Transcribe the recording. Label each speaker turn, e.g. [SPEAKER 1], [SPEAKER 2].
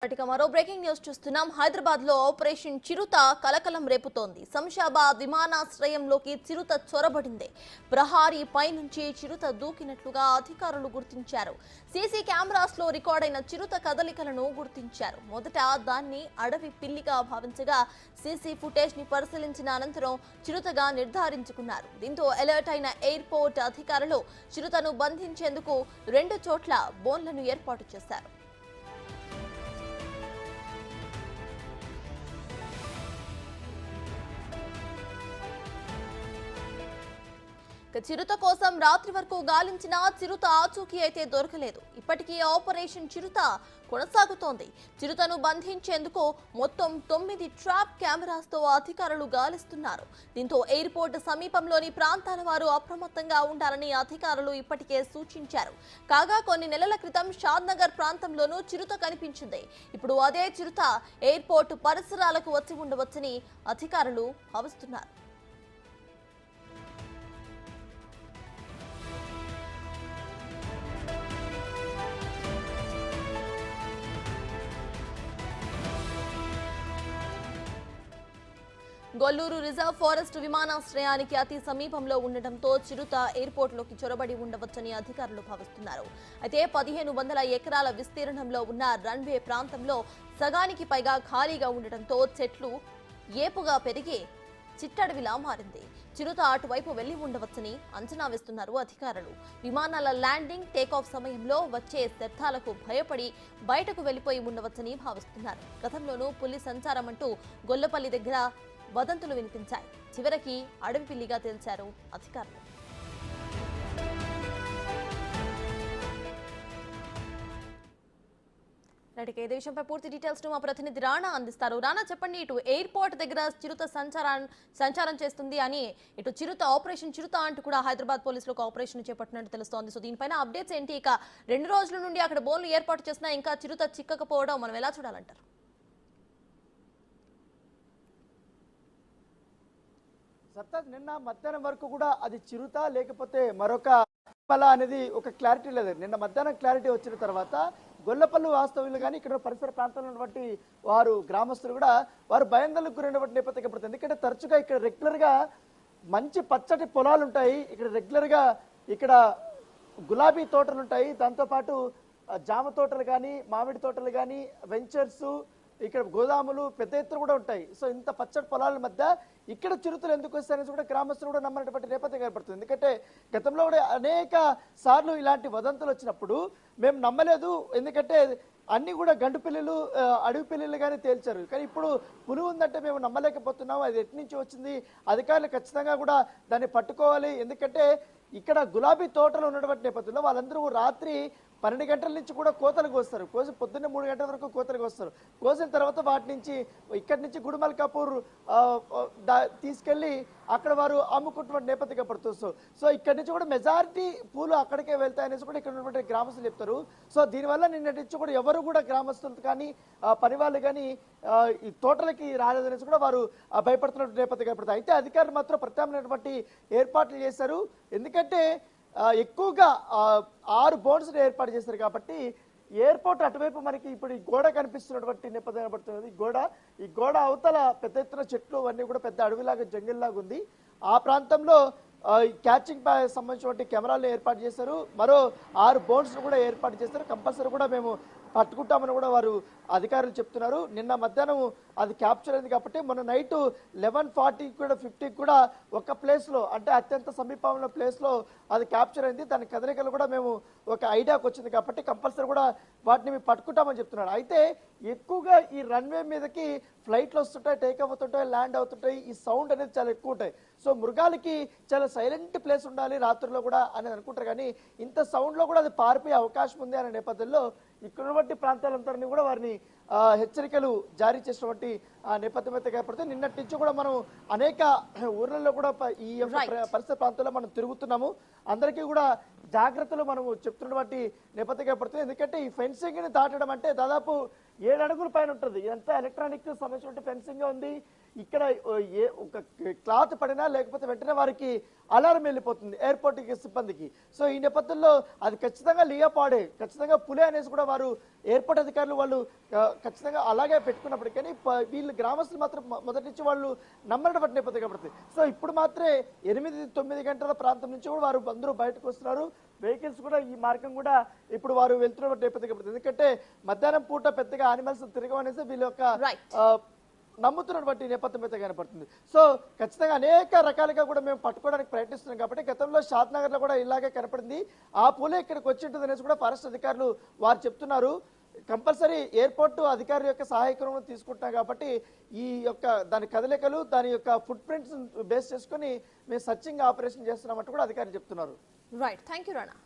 [SPEAKER 1] మరో breaking news చూస్తున్నాం. హైదరాబాద్ లో ఆపరేషన్ చిరుత కలకలం రేపుతోంది. శంషాబాద్ విమానాశ్రయంలోకి చిరుత చొరబడింది. ప్రహారీ పై నుంచి చిరుత దూకినట్లుగా అధికారులు గుర్తించారు. సీసీ కెమెరాస్ లో రికార్డైన చిరుత కదలికలను గుర్తించారు. మొదట దాన్ని అడవి పిల్లిగా భావించగా సీసీ ఫుటేజ్ ని పరిశీలించిన అనంతరం చిరుతగా నిర్ధారించుకున్నారు. దీంతో అలర్ట్ అయిన ఎయిర్పోర్ట్ అధికారులు చిరుతను బంధించేందుకు 2 చోట్ల బోన్లను ఏర్పాటు చేశారు. చిరుత కోసం రాత్రి వరకు గాలించిన చిరుత ఆచూకీ అయితే దొరకలేదు. ఇప్పటికీ ఆపరేషన్ చిరుత కొనసాగుతోంది. చిరుతను బంధించేందుకు మొత్తం 9 ట్రాప్ కెమెరాస్ తో అధికారులు గాలిస్తున్నారు. దీంతో ఎయిర్పోర్ట్ సమీపంలోని ప్రాంతాల వారు అప్రమత్తంగా ఉండాలని అధికారులు ఇప్పటికే సూచించారు. కాగా కొన్ని నెలల క్రితం షాద్ నగర్ ప్రాంతంలోనూ చిరుత కనిపించింది. ఇప్పుడు అదే చిరుత ఎయిర్పోర్ట్ పరిసరాలకు వచ్చి ఉండవచ్చని అధికారులు భావిస్తున్నారు. గొల్లూరు రిజర్వ్ ఫారెస్ట్ విమానాశ్రయానికి అతి సమీపంలో ఉండటంతో చిరుత ఎయిర్పోర్ట్లోకి చొరబడి ఉండవచ్చని అధికారులు భావిస్తున్నారు. అయితే 1500 ఎకరాల విస్తీర్ణంలో ఉన్న రన్వే ప్రాంతంలో సగానికి పైగా ఖాళీగా ఉండటంతో చెట్లు ఏపుగా పెరిగి చిట్టడవిలా మారింది. చిరుత అటువైపు వెళ్లి ఉండవచ్చని అంచనా వేస్తున్నారు అధికారులు. విమానాల ల్యాండింగ్ టేకాఫ్ సమయంలో వచ్చే శబ్దాలకు భయపడి బయటకు వెళ్లిపోయి ఉండవచ్చని భావిస్తున్నారు. గతంలోనూ పులి సంచారం అంటూ గొల్లపల్లి దగ్గర వదంతులు వినిపించాయి. చివరికి అడవి పిల్లిగా తేల్చారు అధికారులు. ఇదే విషయంపై పూర్తి డీటెయిల్స్ మా ప్రతినిధి రాణా అందిస్తారు. రాణా, చెప్పండి, ఇటు ఎయిర్పోర్ట్ దగ్గర చిరుత సంచారం చేస్తుంది అని, ఇటు చిరుత ఆపరేషన్ చిరుత అంటూ కూడా హైదరాబాద్ పోలీసులు ఒక ఆపరేషన్ చేపట్టినట్టు తెలుస్తోంది. సో దీనిపైన అప్డేట్స్ ఏంటి? ఇక 2 రోజుల నుండి అక్కడ బోన్లు ఏర్పాటు చేసినా ఇంకా చిరుత చిక్కకపోవడం మనం ఎలా చూడాలంటారు?
[SPEAKER 2] సర్తాజ్, నిన్న మధ్యాహ్నం వరకు కూడా అది చిరుత లేకపోతే మరొక అనేది ఒక క్లారిటీ లేదు. నిన్న మధ్యాహ్నం క్లారిటీ వచ్చిన తర్వాత గొల్లపల్లి వాస్తవ్యులు కానీ ఇక్కడ పరిసర ప్రాంతంలో ఉన్నటువంటి వారు గ్రామస్తులు కూడా వారు భయాందోళనకు గురైనటువంటి నేపథ్యం కనపడుతుంది. ఎందుకంటే తరచుగా ఇక్కడ రెగ్యులర్గా మంచి పచ్చటి పొలాలు ఉంటాయి. ఇక్కడ రెగ్యులర్గా ఇక్కడ గులాబీ తోటలు ఉంటాయి. దాంతోపాటు జామ తోటలు కానీ మామిడి తోటలు కానీ వెంచర్స్ ఇక్కడ గోదాములు పెద్ద ఎత్తున కూడా ఉంటాయి. సో ఇంత పచ్చటి పొలాల మధ్య ఇక్కడ చిరుతలు ఎందుకు వస్తాయనేసి కూడా గ్రామస్తులు కూడా నమ్మనటువంటి నేపథ్యం ఏర్పడుతుంది. ఎందుకంటే గతంలో కూడా అనేక సార్లు ఇలాంటి వదంతులు వచ్చినప్పుడు మేము నమ్మలేదు. ఎందుకంటే అన్ని కూడా గండు పిల్లలు అడవి పిల్లలు కానీ తేల్చారు. కానీ ఇప్పుడు పులి ఉందంటే మేము నమ్మలేకపోతున్నాము. అది ఎటు నుంచి వచ్చింది, అధికారులు ఖచ్చితంగా కూడా దాన్ని పట్టుకోవాలి. ఎందుకంటే ఇక్కడ గులాబీ తోటలు ఉన్నటువంటి నేపథ్యంలో వాళ్ళందరూ రాత్రి 12 గంటల నుంచి కూడా కోతలకు వస్తారు. కోసి పొద్దున్నే 3 గంటల వరకు కోతలకు వస్తారు. కోసిన తర్వాత వాటి నుంచి ఇక్కడి నుంచి గుడిమల్ కపూర్ తీసుకెళ్లి అక్కడ వారు అమ్ముకుంటున్న నేపథ్యం పడుతుంది. సో ఇక్కడి నుంచి కూడా మెజారిటీ పూలు అక్కడికే వెళ్తాయనేసి కూడా ఇక్కడ ఉన్నటువంటి గ్రామస్తులు చెప్తారు. సో దీనివల్ల నిన్నటి నుంచి కూడా ఎవరు కూడా గ్రామస్తులు కానీ పని వాళ్ళు కానీ ఈ తోటలకి రాలేదనేసి కూడా వారు భయపడుతున్న నేపథ్యం పడుతుంది. అయితే అధికారులు మాత్రం ప్రత్యామ్నాయటువంటి ఏర్పాట్లు చేశారు. ఎందుకంటే ఎక్కువగా 6 బోన్స్ ఏర్పాటు చేశారు కాబట్టి ఎయిర్పోర్ట్ అటువైపు మనకి ఇప్పుడు ఈ గోడ కనిపిస్తున్నటువంటి నేపథ్యం పడుతున్నది. ఈ గోడ అవతల పెద్ద ఎత్తున చెట్లు అన్నీ కూడా పెద్ద అడవిలాగా జంగిల్లాగా ఉంది. ఆ ప్రాంతంలో క్యాచింగ్ సంబంధించినటువంటి కెమెరాలు ఏర్పాటు చేశారు. మరో 6 బోన్స్ కూడా ఏర్పాటు చేస్తారు. కంపల్సరీ కూడా మేము పట్టుకుంటామని కూడా వారు అధికారులు చెప్తున్నారు. నిన్న మధ్యాహ్నం అది క్యాప్చర్ అయింది కాబట్టి మొన్న నైట్ 11:40 కూడా 50 కూడా ఒక ప్లేస్లో అంటే అత్యంత సమీపంలో ప్లేస్లో అది క్యాప్చర్ అయింది. దాని కదలికలు కూడా మేము ఒక ఐడియాకి వచ్చింది కాబట్టి కంపల్సరీ కూడా వాటిని మేము పట్టుకుంటామని చెప్తున్నారు. అయితే ఎక్కువగా ఈ రన్వే మీదకి ఫ్లైట్లు వస్తుంటాయి, టేక్ అవుతుంటాయి, ల్యాండ్ అవుతుంటాయి. ఈ సౌండ్ అనేది చాలా ఎక్కువ ఉంటాయి. సో మృగాలకి చాలా సైలెంట్ ప్లేస్ ఉండాలి రాత్రుల్లో కూడా అనేది అనుకుంటారు. కానీ ఇంత సౌండ్లో కూడా అది పారిపోయే అవకాశం ఉంది అనే నేపథ్యంలో ఇక్కడ ఉన్నటువంటి ప్రాంతాలందరినీ కూడా వారిని హెచ్చరికలు జారీ చేసినటువంటి నేపథ్యం అయితే ఏర్పడితే నిన్నటి నుంచి కూడా మనం అనేక ఊర్లలో కూడా ఈ పరిసర ప్రాంతాల్లో మనం తిరుగుతున్నాము. అందరికీ కూడా జాగ్రత్తలు మనం చెప్తున్నటువంటి నేపథ్యం ఏర్పడుతుంది. ఎందుకంటే ఈ ఫెన్సింగ్ ని దాటడం అంటే దాదాపు 7 అడుగుల పైన ఉంటుంది. ఇదంతా ఎలక్ట్రానిక్ సంబంధించిన ఫెన్సింగ్ ఉంది. ఇక్కడ ఒక క్లాత్ పడినా లేకపోతే వెంటనే వారికి అలారం వెళ్ళిపోతుంది ఎయిర్పోర్ట్ సిబ్బందికి. సో ఈ నేపథ్యంలో అది ఖచ్చితంగా లియోపాడే, ఖచ్చితంగా పులే అనేసి కూడా వారు ఎయిర్పోర్ట్ అధికారులు వాళ్ళు ఖచ్చితంగా అలాగే పెట్టుకున్నప్పటికీ వీళ్ళు గ్రామస్తులు మాత్రం మొదటి నుంచి వాళ్ళు నమ్మనటువంటి నేపథ్యం కాబట్టి. సో ఇప్పుడు మాత్రమే 8-9 గంటల ప్రాంతం నుంచి కూడా వారు అందరూ బయటకు వస్తున్నారు. వెహికల్స్ కూడా ఈ మార్గం కూడా ఇప్పుడు వారు వెళ్తున్న నేపథ్యం కాబట్టి. ఎందుకంటే మధ్యాహ్నం పూట పెద్దగా యానిమల్స్ తిరగవనేసి వీళ్ళ యొక్క నమ్ముతున్నటువంటి నేపథ్యం అయితే కనపడుతుంది. సో ఖచ్చితంగా అనేక రకాలుగా కూడా మేము పట్టుకోవడానికి ప్రయత్నిస్తున్నాం కాబట్టి గతంలో షాద్ నగర్ లో కూడా ఇలాగే కనపడింది. ఆ పూలే ఇక్కడికి వచ్చి ఉంటుంది అనేసి కూడా ఫారెస్ట్ అధికారులు వారు చెప్తున్నారు. కంపల్సరీ ఎయిర్పోర్ట్ అధికారుల యొక్క సహాయకరం తీసుకుంటున్నాం కాబట్టి ఈ యొక్క దాని కదలికలు దాని యొక్క ఫుట్ ప్రింట్స్ బేస్ చేసుకుని మేము సర్చింగ్ ఆపరేషన్ చేస్తున్నామంటూ కూడా అధికారులు చెప్తున్నారు.
[SPEAKER 1] Right, thank you Rana.